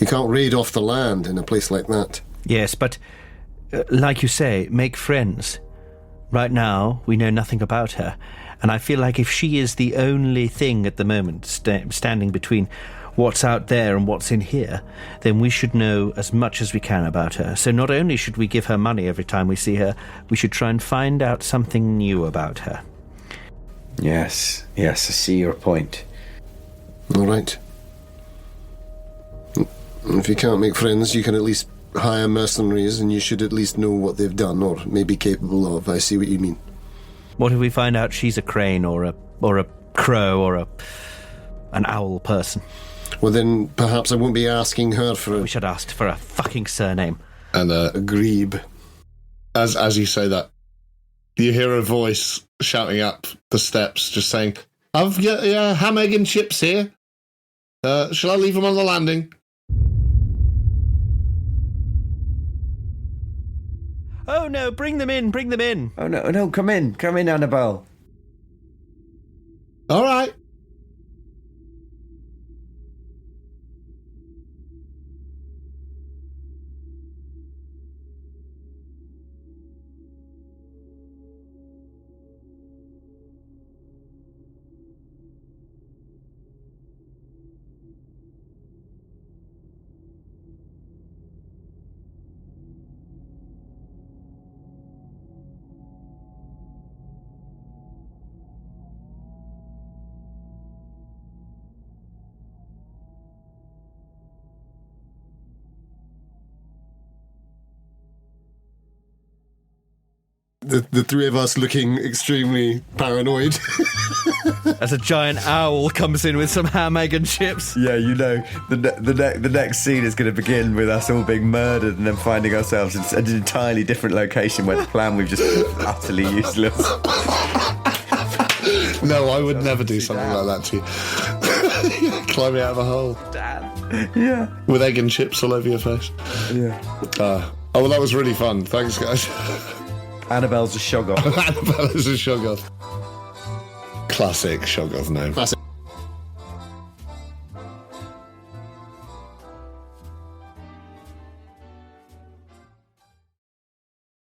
Speaker 4: You can't raid off the land in a place like that.
Speaker 2: Yes, but like you say, make friends. Right now, we know nothing about her. And I feel like if she is the only thing at the moment standing between what's out there and what's in here, then we should know as much as we can about her. So not only should we give her money every time we see her, we should try and find out something new about her.
Speaker 3: Yes, I see your point.
Speaker 4: All right. If you can't make friends, you can at least hire mercenaries, and you should at least know what they've done, or may be capable of. I see what you mean.
Speaker 2: What if we find out she's a crane, or a crow, or an owl person?
Speaker 4: Well, then perhaps I won't be asking her for
Speaker 2: We should ask for a fucking surname.
Speaker 5: And
Speaker 4: a grebe.
Speaker 5: as you say that, you hear a voice shouting up the steps, just saying, "I've got ham, egg, and chips here. Shall I leave them on the landing?"
Speaker 2: Oh no, bring them in.
Speaker 3: Oh no, come in, Annabelle.
Speaker 4: The three of us looking extremely paranoid.
Speaker 2: As a giant owl comes in with some ham, egg, and chips.
Speaker 3: Yeah, you know, the next scene is going to begin with us all being murdered and then finding ourselves in an entirely different location where the plan we've just utterly useless.
Speaker 5: No, I would never do something like that to you. Climbing out of a hole.
Speaker 3: Yeah.
Speaker 5: With egg and chips all over your face.
Speaker 3: Yeah.
Speaker 5: Oh, well, that was really fun. Thanks, guys.
Speaker 3: Annabelle's a shoggoth.
Speaker 5: Annabelle is a shoggoth. Classic shoggoth name.
Speaker 4: Classic.